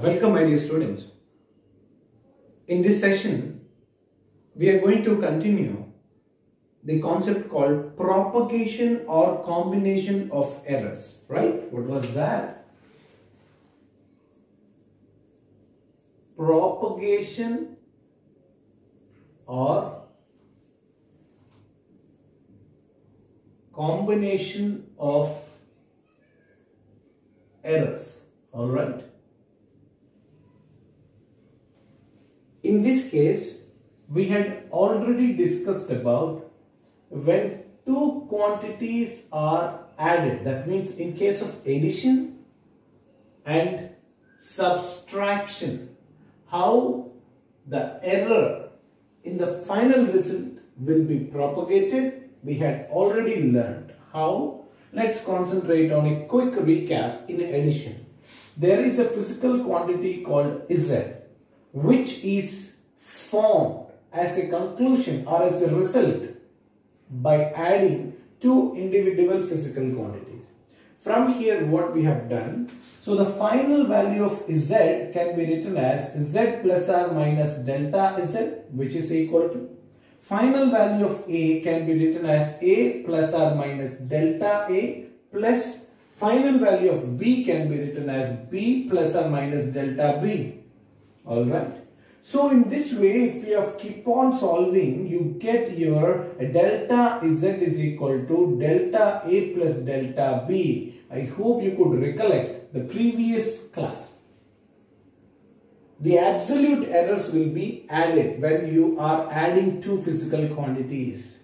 Welcome my dear students. In this session, we are going to continue the concept called propagation or combination of errors, right? What was that? Propagation or combination of errors, all right? In this case, we had already discussed about when two quantities are added, that means in case of addition and subtraction, how the error in the final result will be propagated. We had already learned how. Let's concentrate on a quick recap. In addition, there is a physical quantity called Z, which is formed as a conclusion or as a result by adding two individual physical quantities. From here, what we have done, so the final value of Z can be written as Z plus or minus delta Z, which is equal to final value of A can be written as A plus or minus delta A plus final value of B can be written as B plus or minus delta B. Alright. So in this way, if you have keep on solving, you get your delta Z is equal to delta A plus delta B. I hope you could recollect the previous class. The absolute errors will be added when you are adding two physical quantities.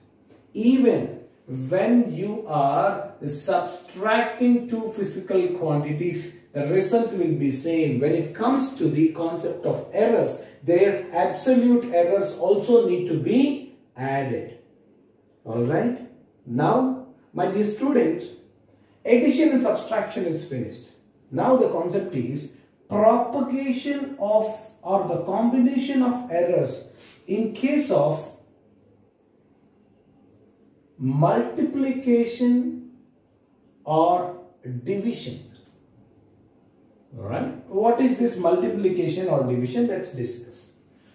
Even when you are subtracting two physical quantities, the result will be same. When it comes to the concept of errors, their absolute errors also need to be added. Alright. Now, my dear students, addition and subtraction is finished. Now the concept is propagation of or the combination of errors in case of multiplication or division. Alright, what is this multiplication or division? Let's discuss.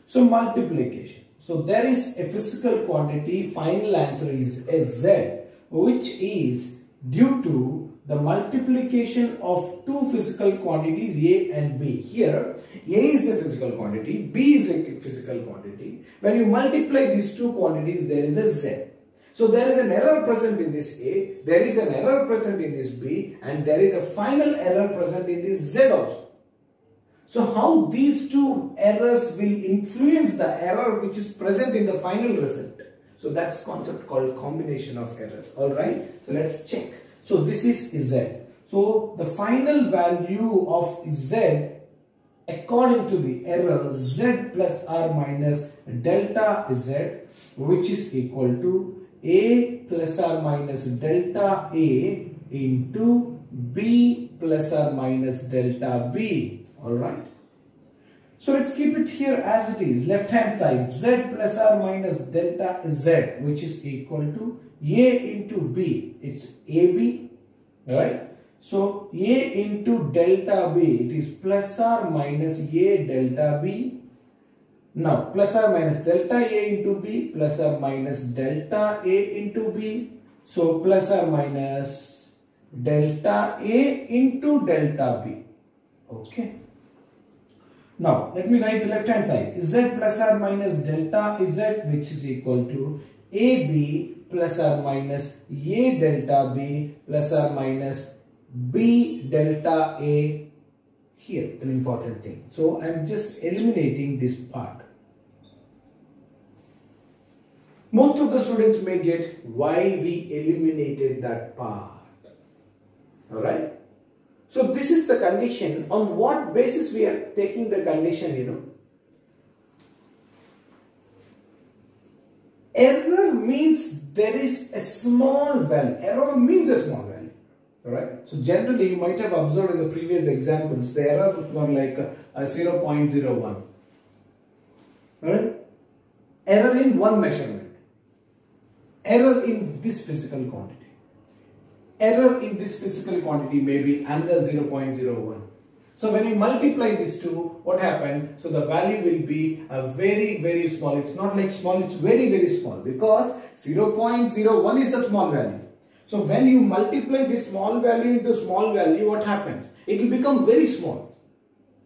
So multiplication. So there is a physical quantity, final answer is Z, which is due to the multiplication of two physical quantities A and B. Here, A is a physical quantity, B is a physical quantity. When you multiply these two quantities, there is a Z. So there is an error present in this A, there is an error present in this B, and there is a final error present in this Z also. So how these two errors will influence the error which is present in the final result? So that's concept called combination of errors. Alright, so let's check. So this is Z. So the final value of Z according to the error Z plus or minus delta Z, which is equal to A plus or minus delta A into B plus or minus delta B. Alright. So let's keep it here as it is. Left hand side Z plus or minus delta Z, which is equal to A into B. It's AB. Alright. So A into delta B, it is plus or minus A delta B. Now, plus or minus delta A into B, plus or minus delta A into B. So, plus or minus delta A into delta B. Okay. Now, let me write the left hand side. Z plus or minus delta Z, which is equal to AB plus or minus A delta B plus or minus B delta A. Here, an important thing. So, I am just eliminating this part. Most of the students may get why we eliminated that part. Alright. So this is the condition. On what basis we are taking the condition, Error means there is a small value. Error means a small value. Alright. So generally you might have observed in the previous examples, the errors were like 0.01. Alright. Error in one measurement. Error in this physical quantity. Error in this physical quantity may be another 0.01. So when we multiply these two, what happened? So the value will be a very small. It's not like small, it's very small, because 0.01 is the small value. So when you multiply this small value into small value, what happens? It will become very small,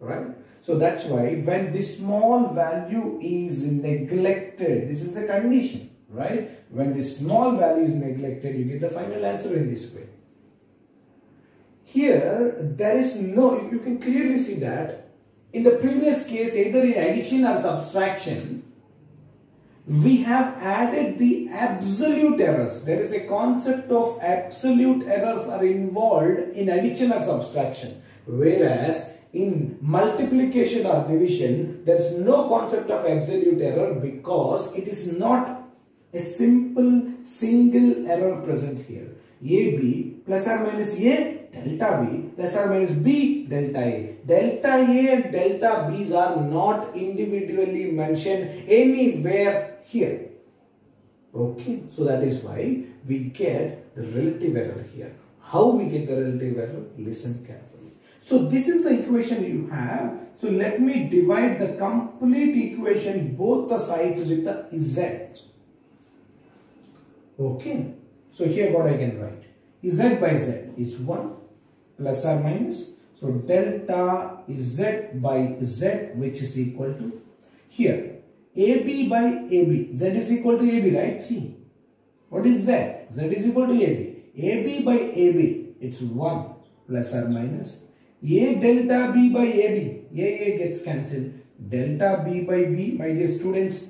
right? So that's why when this small value is neglected, this is the condition, right? When this small value is neglected, you get the final answer in this way. Here, there is no, you can clearly see that in the previous case, either in addition or subtraction, we have added the absolute errors. There is a concept of absolute errors are involved in addition or subtraction. Whereas in multiplication or division, there is no concept of absolute error, because it is not a simple single error present here. AB plus or minus A delta B plus or minus B delta A. Delta A and delta B's are not individually mentioned anywhere here. Okay, so that is why we get the relative error here. How we get the relative error? Listen carefully. So this is the equation you have. So let me divide the complete equation both the sides with the Z. Okay, so here what I can write? Z by Z is 1 plus or minus. So delta Z by Z, which is equal to here AB by AB. Z is equal to AB, right? See, what is that? Z is equal to AB. AB by AB, it's 1 plus or minus. A delta B by AB. A gets cancelled. Delta B by B, my dear students,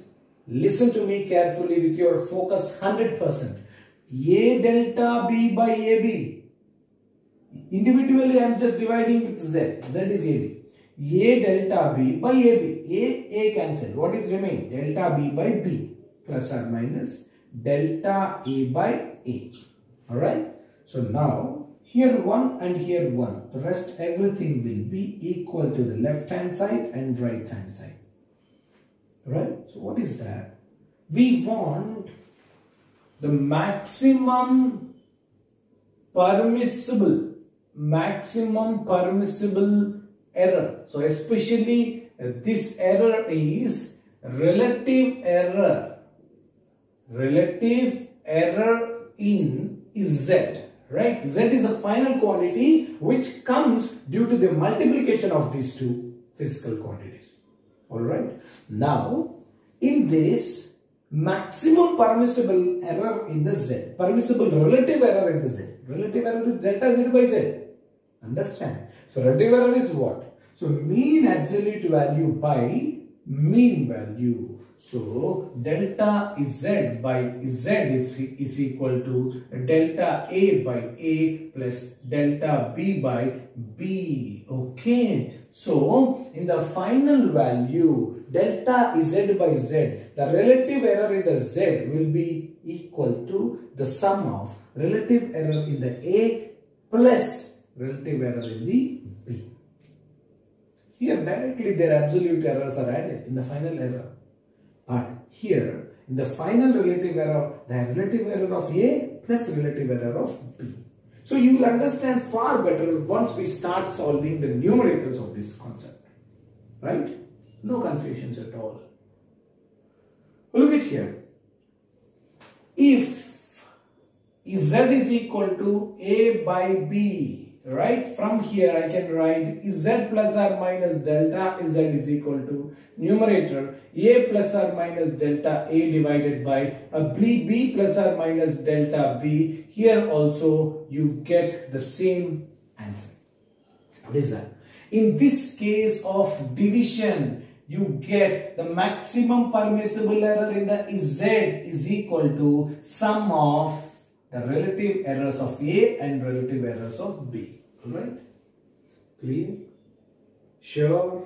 listen to me carefully with your focus 100%. A delta B by AB. Individually, I am just dividing with Z. Z is AB. A delta B by AB. A cancelled. What is remain? Delta B by B plus or minus delta A by A. Alright. So now here 1 and here 1. The rest everything will be equal to the left hand side and right hand side. Right? So what is that? We want the maximum permissible error. So especially this error is relative error in Z, right? Z is the final quantity which comes due to the multiplication of these two physical quantities. Alright. Now in this maximum permissible error in the Z, permissible relative error in the Z. Relative error is delta Z by Z. Understand? So relative error is what? So mean absolute value by mean value. So delta Z by Z is equal to delta A by A plus delta B by B. Okay. So in the final value, delta Z by Z, the relative error in the Z will be equal to the sum of relative error in the A plus relative error in the B. Here directly their absolute errors are added in the final error. But here in the final relative error, the relative error of A plus relative error of B. So you will understand far better once we start solving the numericals of this concept. Right? No confusions at all. Look at here. If Z is equal to A by B, right? From here I can write Z plus or minus delta Z is equal to numerator A plus or minus delta A divided by B plus or minus delta B. Here also you get the same answer. What is that? In this case of division, you get the maximum permissible error in the Z is equal to sum of the relative errors of A and relative errors of B. Alright? Clear? Sure?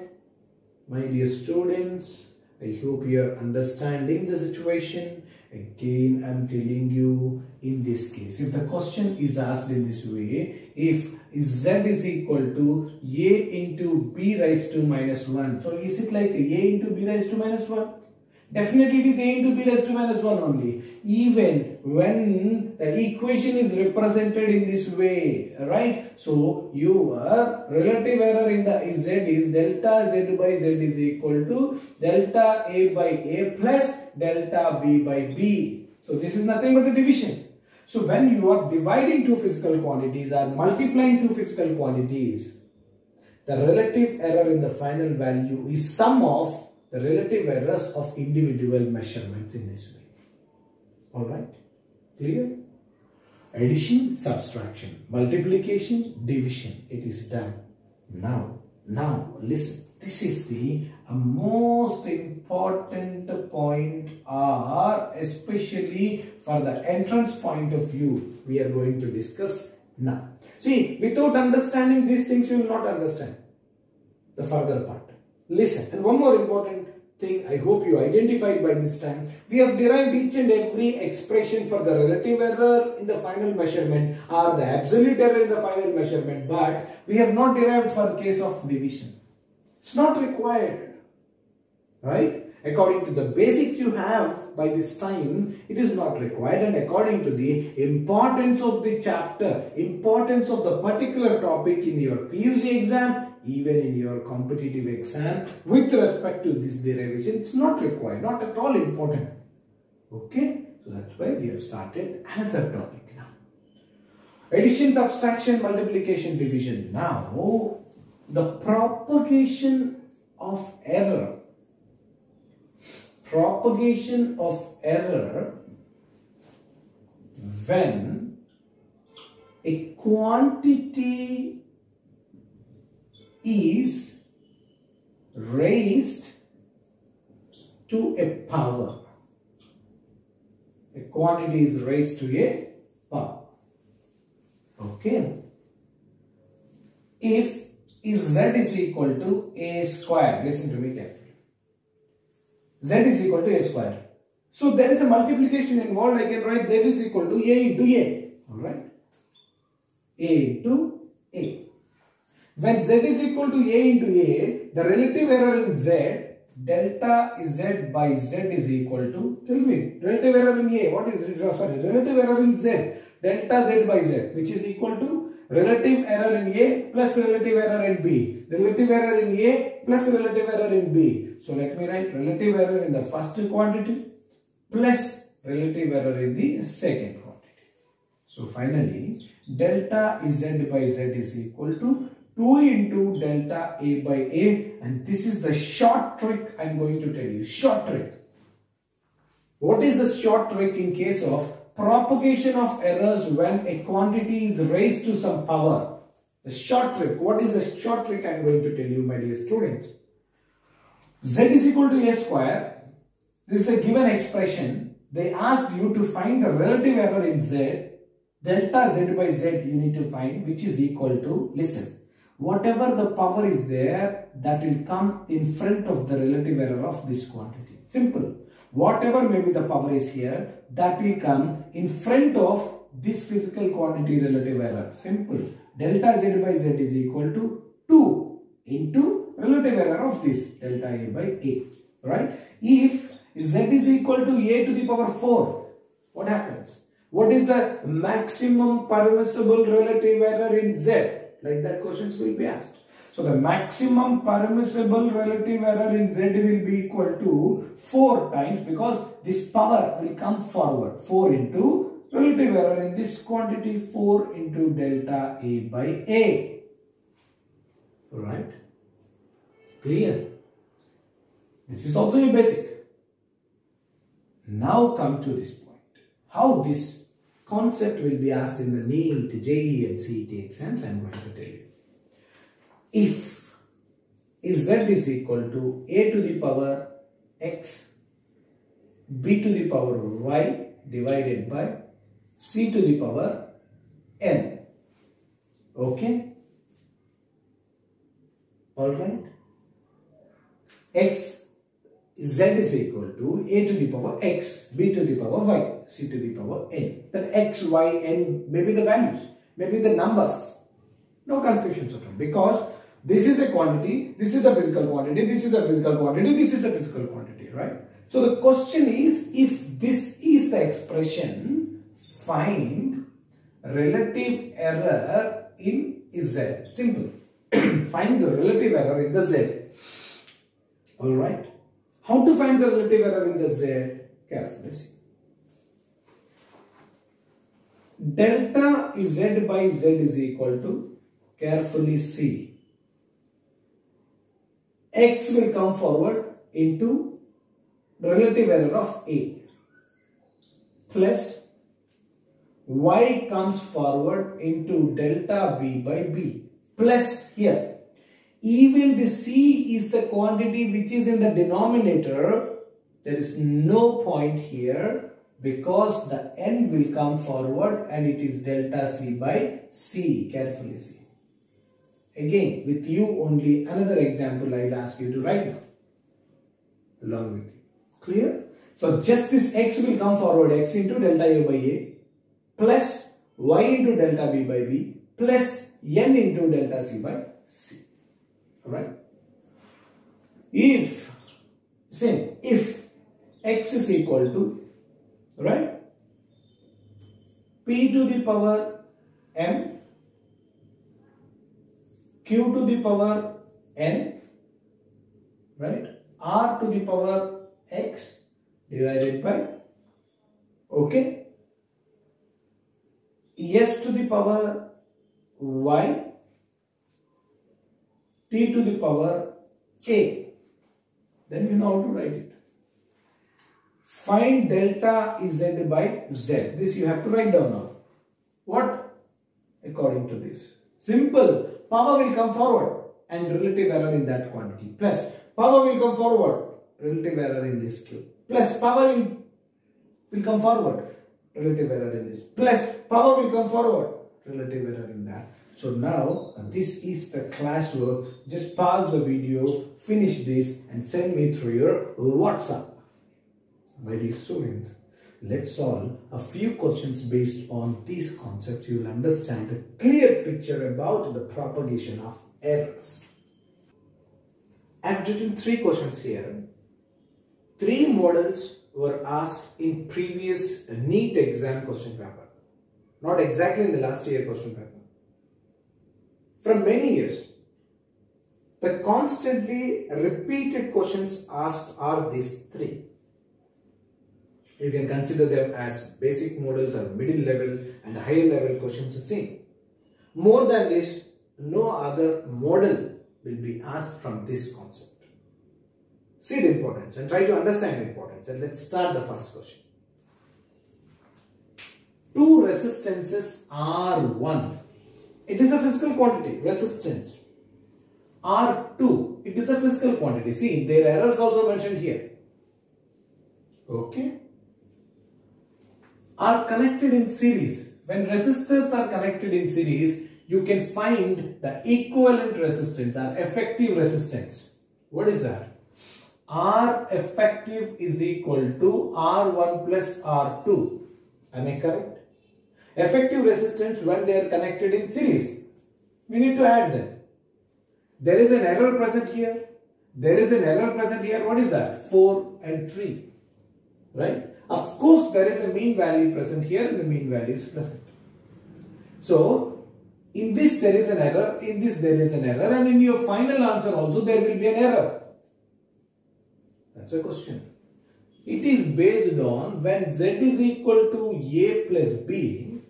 My dear students, I hope you are understanding the situation. Again, I am telling you, in this case, if the question is asked in this way, if Z is equal to A into B raised to minus 1. So is it like A into B raised to minus 1? Definitely it is a into b raised to minus 1 only. Even when the equation is represented in this way, right? So your relative error in the z is delta z by z is equal to delta a by a plus delta b by b. So this is nothing but the division. So when you are dividing two physical quantities or multiplying two physical quantities, the relative error in the final value is sum of the relative errors of individual measurements in this way. Alright? Clear? Addition, subtraction, multiplication, division. It is done. Now listen. This is the most important point, or especially for the entrance point of view, we are going to discuss now. See, without understanding these things, you will not understand the further part. Listen, and one more important thing I hope you identified by this time. We have derived each and every expression for the relative error in the final measurement or the absolute error in the final measurement, but we have not derived for case of division. It's not required, right? According to the basics you have by this time, it is not required, and according to the importance of the chapter, importance of the particular topic in your PUC exam, even in your competitive exam, with respect to this derivation, it's not required, not at all important. Okay, so that's why we have started another topic now. Addition, subtraction, multiplication, division. Now, the propagation of error. Propagation of error when a quantity is raised to a power. A quantity is raised to a power. Okay. If z is equal to a square, listen to me carefully. Z is equal to a square. So there is a multiplication involved. I can write z is equal to a into a. Alright. A into a. When z is equal to a into a, the relative error in z, delta z by z is equal to, tell me, relative error in a, what is it? Sorry, relative error in z, delta z by z, which is equal to relative error in A plus relative error in B. Relative error in A plus relative error in B. So let me write relative error in the first quantity plus relative error in the second quantity. So finally, delta Z by Z is equal to 2 into delta A by A, and this is the short trick I am going to tell you. Short trick. What is the short trick in case of propagation of errors when a quantity is raised to some power? The short trick. What is the short trick I am going to tell you, my dear students? Z is equal to a square. This is a given expression. They asked you to find the relative error in Z. Delta Z by Z you need to find, which is equal to, listen, whatever the power is there, that will come in front of the relative error of this quantity. Simple. Whatever may be the power is here, that will come in front of this physical quantity relative error. Simple. Delta Z by Z is equal to 2 into relative error of this, delta A by A. Right? If Z is equal to A to the power 4, what happens? What is the maximum permissible relative error in Z? Like that questions will be asked. So the maximum permissible relative error in Z will be equal to 4 times, because this power will come forward. 4 into relative error in this quantity, 4 into delta A by A. Alright? Clear? This is also a basic. Now come to this point. How this concept will be asked in the NEET, JEE and CET exams, I am going to tell you. If Z is equal to A to the power X, B to the power Y divided by C to the power N. Okay? Alright? Z is equal to A to the power X, B to the power Y, C to the power N. That X, Y, N may be the values, may be the numbers. No confusions at all, because this is a quantity, this is a physical quantity, this is a physical quantity, this is a physical quantity, right? So the question is, if this is the expression, find relative error in Z. Simple. Find the relative error in the Z. Alright. How to find the relative error in the Z? Carefully see. Delta Z by Z is equal to, carefully see, X will come forward into relative error of A plus Y comes forward into delta B by B plus here. Even the C is the quantity which is in the denominator. There is no point here because the N will come forward and it is delta C by C. Carefully see. Again, with you only another example I will ask you to write down along with you. Clear? So just this X will come forward, X into delta A by A plus Y into delta B by B plus N into delta C by C. Alright? If X is equal to, right, P to the power M, Q to the power N, right, R to the power X divided by, okay, S to the power Y, T to the power A, then you know how to write it. Find delta Z by Z. This you have to write down now. What? According to this. Simple. Power will come forward and relative error in that quantity. Plus power will come forward, relative error in this Q. Plus power will come forward, relative error in this. Plus power will come forward, relative error in that. So now this is the classwork. Just pause the video, finish this and send me through your WhatsApp. My dear students, let's solve a few questions based on these concepts. You will understand a clear picture about the propagation of errors. I have written 3 questions here. 3 models were asked in previous NEET exam question paper. Not exactly in the last year question paper. From many years, the constantly repeated questions asked are these 3. You can consider them as basic models or middle level and higher level questions the same. More than this, no other model will be asked from this concept. See the importance and try to understand the importance. And let's start the first question. 2 resistances R1. It is a physical quantity, resistance. R2, it is a physical quantity. See, their errors also mentioned here. Okay. Are connected in series. When resistors are connected in series, you can find the equivalent resistance or effective resistance. What is that? R effective is equal to R1 plus R2. Am I correct? Effective resistance when they are connected in series. We need to add them. There is an error present here. There is an error present here. What is that? 4 and 3. Right? Of course, there is a mean value present here and the mean value is present. So, in this there is an error, in this there is an error, and in your final answer also there will be an error. That's a question. It is based on when Z is equal to A plus B,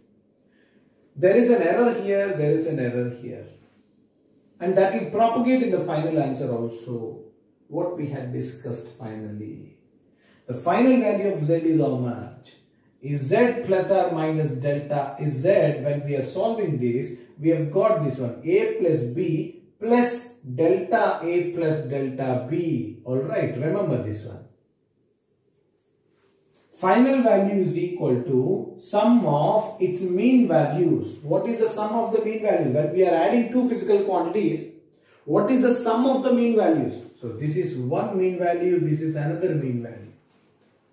there is an error here, there is an error here. And that will propagate in the final answer also. What we had discussed finally. The final value of Z is how much? Is Z plus or minus delta Z. When we are solving this, we have got this one, A plus B plus delta A plus delta B. Alright, remember this one. Final value is equal to sum of its mean values. What is the sum of the mean values? When we are adding 2 physical quantities, what is the sum of the mean values? So this is one mean value, this is another mean value.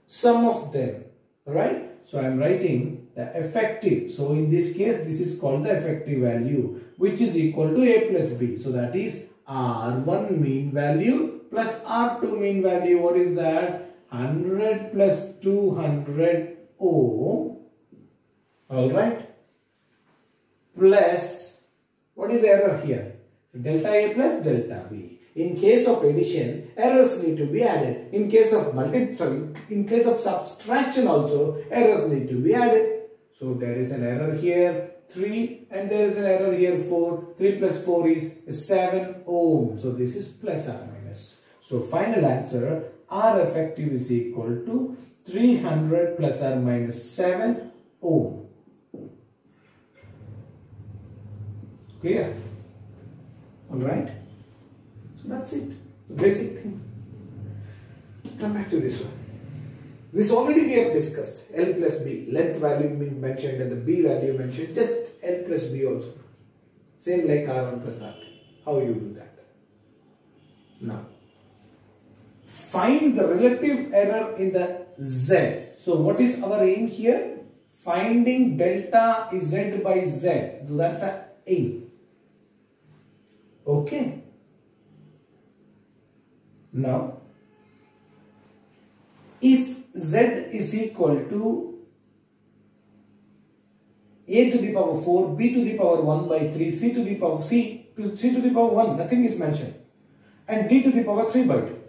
Sum of them, alright? So I am writing the effective. So in this case, this is called the effective value, which is equal to A plus B. So that is R1 mean value plus R2 mean value. What is that? 100 plus 200 ohm, alright, plus, what is the error here? Delta A plus delta B. In case of addition, errors need to be added. In case of subtraction also, errors need to be added. So there is an error here 3 and there is an error here 4. 3 plus 4 is 7 ohm. So this is plus or minus. So final answer, R effective is equal to 300 plus or minus 7 ohm. Clear? Alright. So that's it. The basic thing. Come back to this one. This already we have discussed. L plus B. Length value mentioned and the B value mentioned. Just L plus B also. Same like R1 plus R2. How you do that? Now, find the relative error in the Z. So what is our aim here? Finding delta Z by Z. So that's our aim. Okay. Now, if Z is equal to A to the power 4, B to the power 1 by 3, C to the power 1, nothing is mentioned, and D to the power 3 by 2.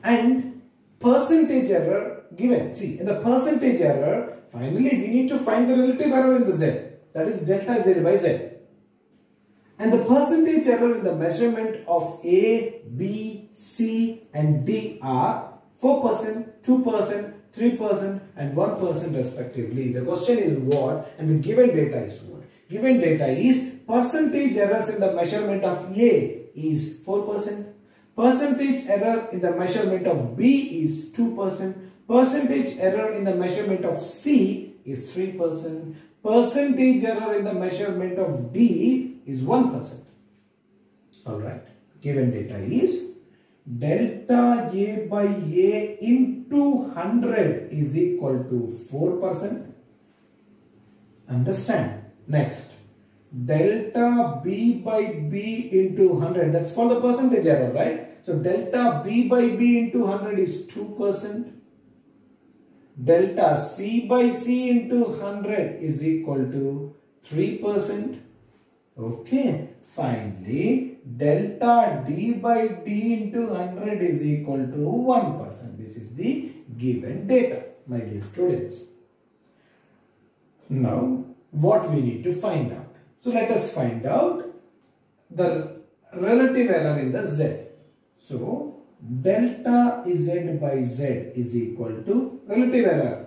And percentage error given. See, in the percentage error, finally we need to find the relative error in the Z. That is delta Z by Z. And the percentage error in the measurement of A, B, C and D are 4%, 2%, 3% and 1% respectively. The question is what and the given data is what? Given data is percentage errors in the measurement of A is 4%, percentage error in the measurement of B is 2%, percentage error in the measurement of C is 3%, percentage error in the measurement of D is 1%. Alright, given data is delta A by A into 100 is equal to 4%. Understand? Next, delta B by B into 100, that's called the percentage error, right? So delta B by B into 100 is 2%. Delta C by C into 100 is equal to 3%. Okay. Finally, delta D by D into 100 is equal to 1%. This is the given data, my dear students. Now, what we need to find out? So, let us find out the relative error in the Z. So, delta Z by Z is equal to relative error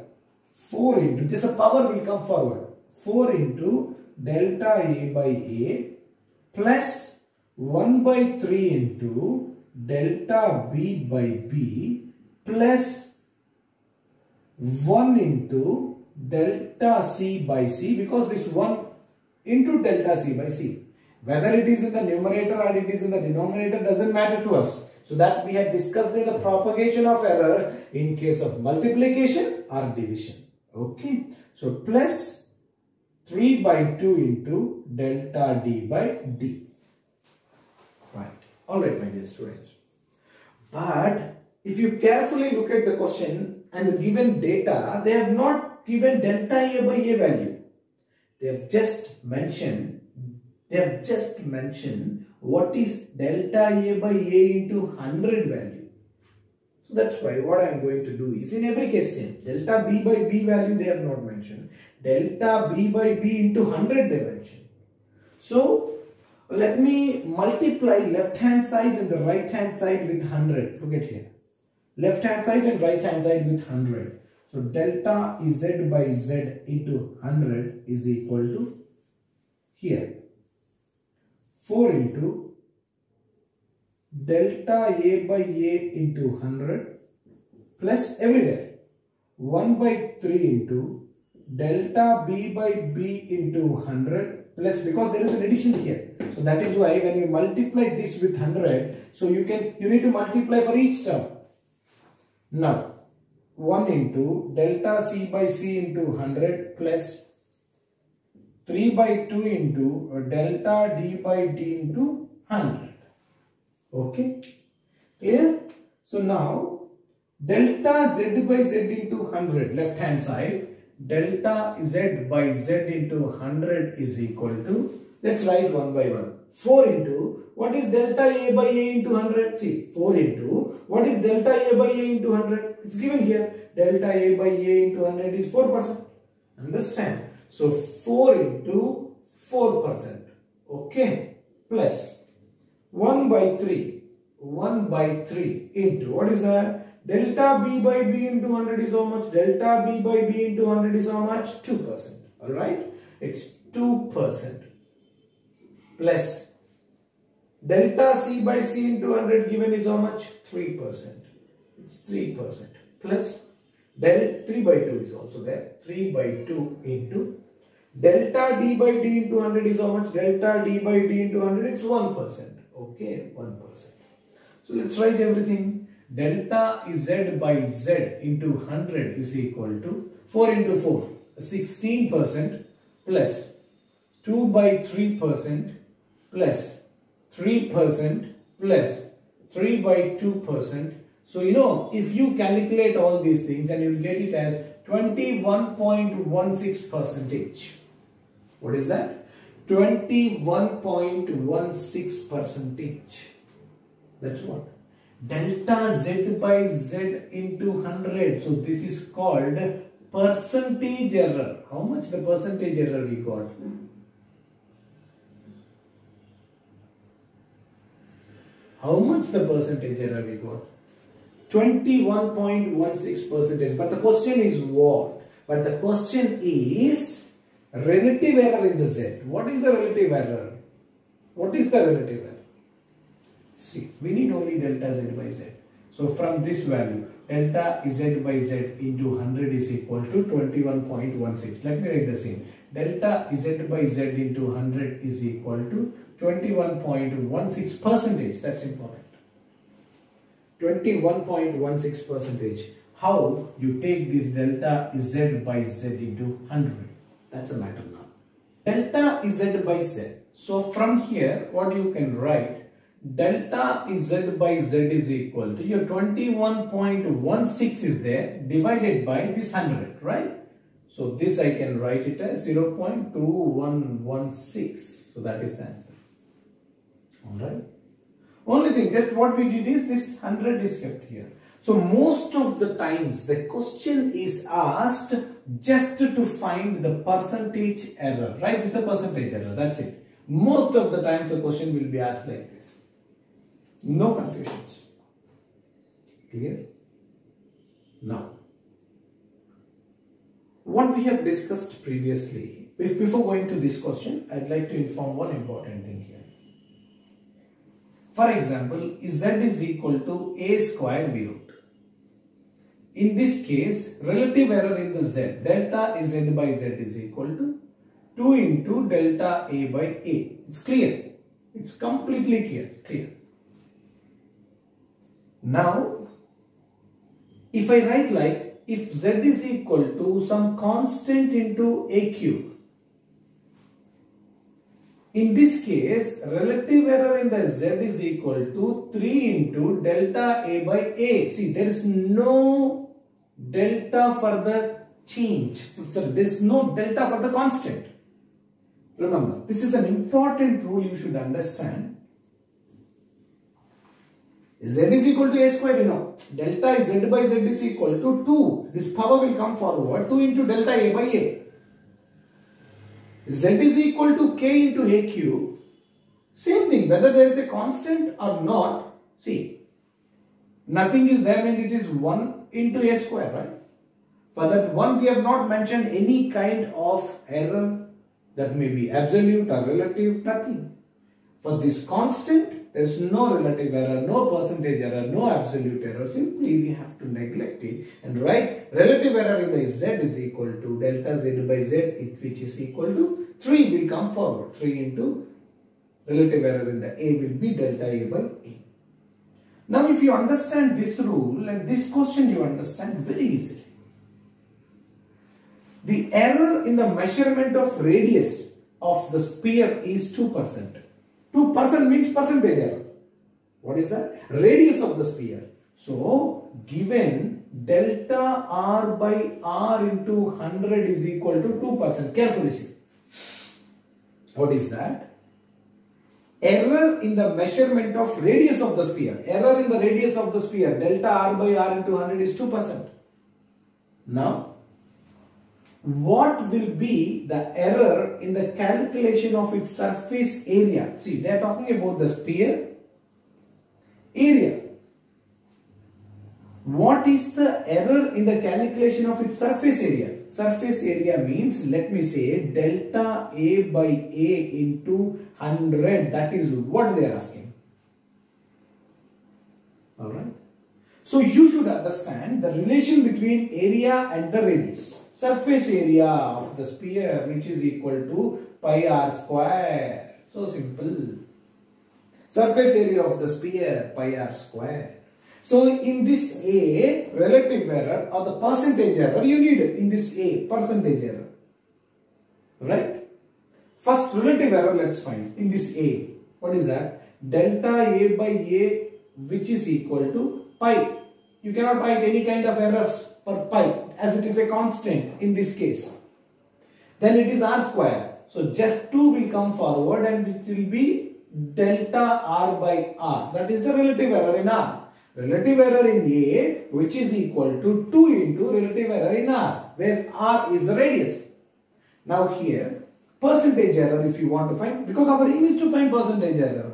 4 into, just a power will come forward, 4 into delta A by A plus 1 by 3 into delta B by B plus 1 into delta C by C, because this 1 into delta C by C, whether it is in the numerator or it is in the denominator doesn't matter to us. So that we had discussed the propagation of error in case of multiplication or division. Okay. So plus 3 by 2 into delta D by D. Right. Alright, my dear students. But if you carefully look at the question and the given data, they have not given delta A by A value. They have just mentioned what is delta A by A into 100 value. So that's why what I am going to do is, in every case same, delta B by B value they have not mentioned, delta B by B into 100 they mentioned. So let me multiply left hand side and the right hand side with 100. Forget here. Left hand side and right hand side with 100. So delta Z by Z into 100 is equal to here 4 into delta A by A into 100 plus everywhere 1 by 3 into delta B by B into 100 plus, because there is an addition here. So that is why when you multiply this with 100, so you need to multiply for each term. Now 1 into delta C by C into 100 plus 3 by 2 into delta D by D into 100. Okay, clear? So now delta z by z into 100, left hand side, delta z by z into 100 is equal to, let's write one by one. 4 into, what is delta a by a into 100? See, 4 into, what is delta a by a into 100? It's given here. Delta a by a into 100 is 4%. Understand? So 4 into 4%. Okay. Plus 1 by 3. 1 by 3 into, what is that? Delta b by b into 100 is how much? Delta b by b into 100 is how much? 2%. Alright? It's 2%. Plus delta c by c into 100 given is how much? 3%. It's 3%. Plus del 3 by 2 is also there. 3 by 2 into delta d by d into 100 is how much? Delta d by d into 100, it's 1%. Okay, 1%. So let's write everything. Delta z by z into 100 is equal to 4 into 4, 16% plus 2 by 3% plus 3% plus 3 by 2%. So, you know, if you calculate all these things and you'll get it as 21.16%. What is that? 21.16%. That's what? Delta z by z into 100. So, this is called percentage error. How much the percentage error we got? How much the percentage error we got? 21.16%. But the question is what? But the question is relative error in the z. What is the relative error? What is the relative error? See, we need only delta z by z. So from this value, delta z by z into 100 is equal to 21.16. Let me write the same. Delta z by z into 100 is equal to 21.16%. That's important. 21.16%. How you take this delta z by z into 100? That's a matter now. Delta z by z. So from here, what you can write? Delta z by z is equal to your 21.16 is there divided by this 100, right? So this I can write it as 0.2116. So that is the answer. Alright. Only thing, just what we did is this 100 is kept here. So most of the times the question is asked just to find the percentage error, right? This is the percentage error, that's it. Most of the times the question will be asked like this. No confusions. Clear? Now, what we have discussed previously, before going to this question, I'd like to inform one important thing here. For example, z is equal to a square v root. In this case, relative error in the z, delta z by z is equal to 2 into delta a by a. It's clear. It's completely clear. Now, if I write like, if z is equal to some constant into a cube, in this case, relative error in the z is equal to 3 into delta a by a. See, there is no delta for the change. So, there is no delta for the constant. Remember, this is an important rule you should understand. Z is equal to a square, you know. Delta z by z is equal to 2. This power will come forward. 2 into delta a by a. Z is equal to k into a cube. Same thing, whether there is a constant or not. See, nothing is there when it is 1 into a square, right? For that 1 we have not mentioned any kind of error that may be absolute or relative, nothing. For this constant, there is no relative error, no percentage error, no absolute error. Simply we have to neglect it and write relative error in the z is equal to delta z by z, which is equal to 3 will come forward. 3 into relative error in the a will be delta a by a. Now if you understand this rule and this question you understand very easily. The error in the measurement of radius of the sphere is 2%. 2% means percentage error. What is that? Radius of the sphere. So given delta R by R into 100 is equal to 2%. Carefully see. What is that? Error in the measurement of radius of the sphere. Error in the radius of the sphere. Delta R by R into 100 is 2%. Now, what will be the error in the calculation of its surface area? See, they are talking about the sphere area. What is the error in the calculation of its surface area? Surface area means, let me say, delta A by A into 100. That is what they are asking. Alright. So you should understand the relation between area and the radius. Surface area of the sphere, which is equal to pi r square. So simple. Surface area of the sphere, pi r square. So in this A, relative error or the percentage error, you need in this A, percentage error. Right? First relative error, let's find in this A. What is that? Delta A by A, which is equal to pi. You cannot write any kind of errors per pi as it is a constant in this case. Then it is r square. So just 2 will come forward and it will be delta R by R. That is the relative error in R. Relative error in A, which is equal to 2 into relative error in R, where R is the radius. Now here, percentage error if you want to find, because our aim is to find percentage error.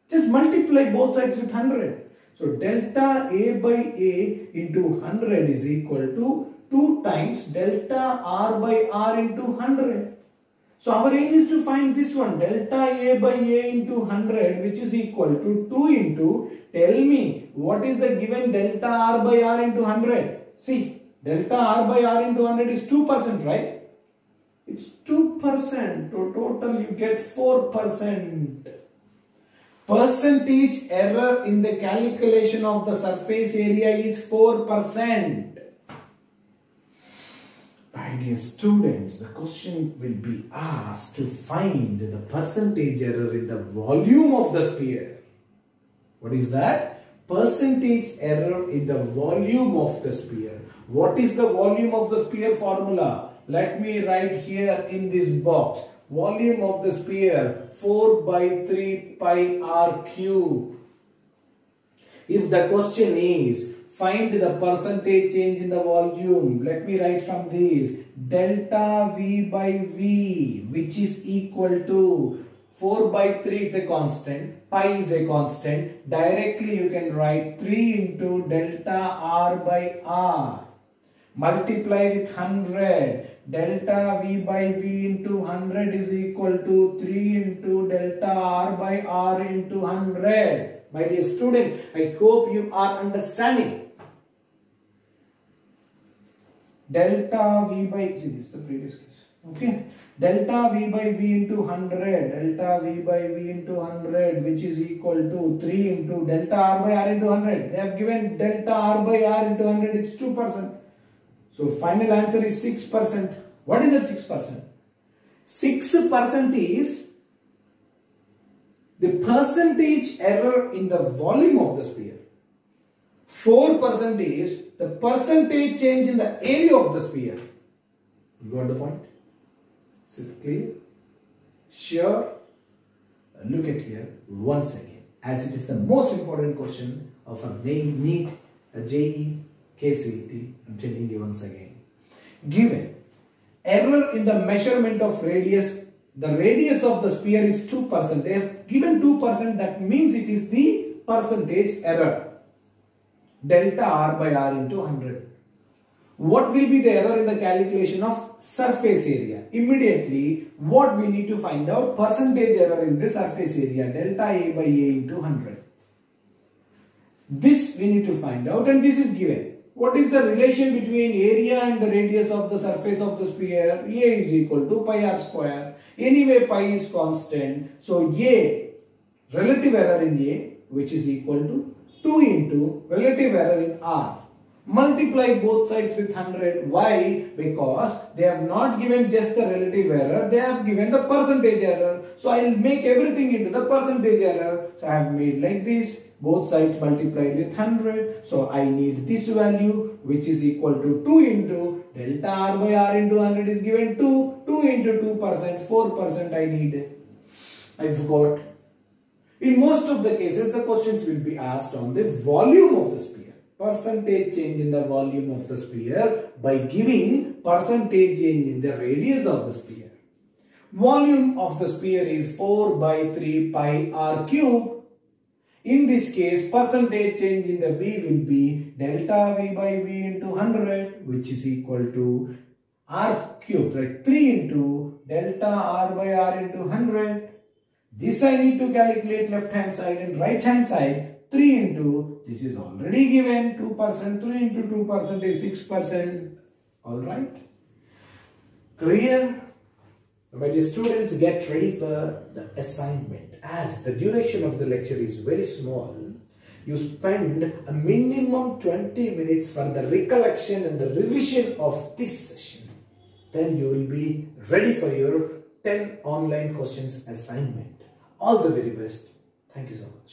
Just multiply both sides with 100. So delta A by A into 100 is equal to 2 times delta R by R into 100. So our aim is to find this one, delta A by A into 100, which is equal to 2 into, tell me, what is the given delta R by R into 100? See, delta R by R into 100 is 2%, right? It's 2%. So total you get 4%. Percentage error in the calculation of the surface area is 4%. My dear students, the question will be asked to find the percentage error in the volume of the sphere. What is that? Percentage error in the volume of the sphere. What is the volume of the sphere formula? Let me write here in this box. Volume of the sphere 4 by 3 pi r cube. If the question is find the percentage change in the volume, let me write from this, delta V by V, which is equal to 4 by 3, it's a constant, pi is a constant, directly you can write 3 into delta R by R, multiply with 100, delta V by V into 100 is equal to 3 into delta R by R into 100. My dear student, I hope you are understanding. Delta V by, see this is the previous case, okay. Delta V by V into 100, delta V by V into 100, which is equal to 3 into delta R by R into 100. They have given delta R by R into 100, it's 2%. So final answer is 6%. What is that 6%? 6% is the percentage error in the volume of the sphere. 4% is the percentage change in the area of the sphere. You got the point? Is it clear? Sure. Look at here once again, as it is the most important question of a NEET, a JEE, KCET. I'm telling you once again. Given error in the measurement of radius, the radius of the sphere is 2%. They have given 2%, that means it is the percentage error. Delta R by R into 100. What will be the error in the calculation of surface area? Immediately, what we need to find out? Percentage error in the surface area, delta A by A into 100. This we need to find out, and this is given. What is the relation between area and the radius of the surface of the sphere? A is equal to pi r square. Anyway, pi is constant. So A, relative error in A, which is equal to 2 into relative error in R. Multiply both sides with 100. Why? Because they have not given just the relative error, they have given the percentage error. So I will make everything into the percentage error. So I have made like this, both sides multiplied with 100. So I need this value, which is equal to 2 into delta R by R into 100 is given 2. 2 into 2%, 4% I need. I forgot. In most of the cases, the questions will be asked on the volume of the sphere. Percentage change in the volume of the sphere by giving percentage change in the radius of the sphere. Volume of the sphere is 4 by 3 pi r cube. In this case, percentage change in the V will be delta V by V into 100, which is equal to r cube, right? 3 into delta R by R into 100. This I need to calculate left hand side and right hand side. 3 into, this is already given, 2%, 3 into 2% is 6%. Alright? Clear? My dear students, get ready for the assignment. As the duration of the lecture is very small, you spend a minimum 20 minutes for the recollection and the revision of this session. Then you will be ready for your 10 online questions assignment. All the very best. Thank you so much.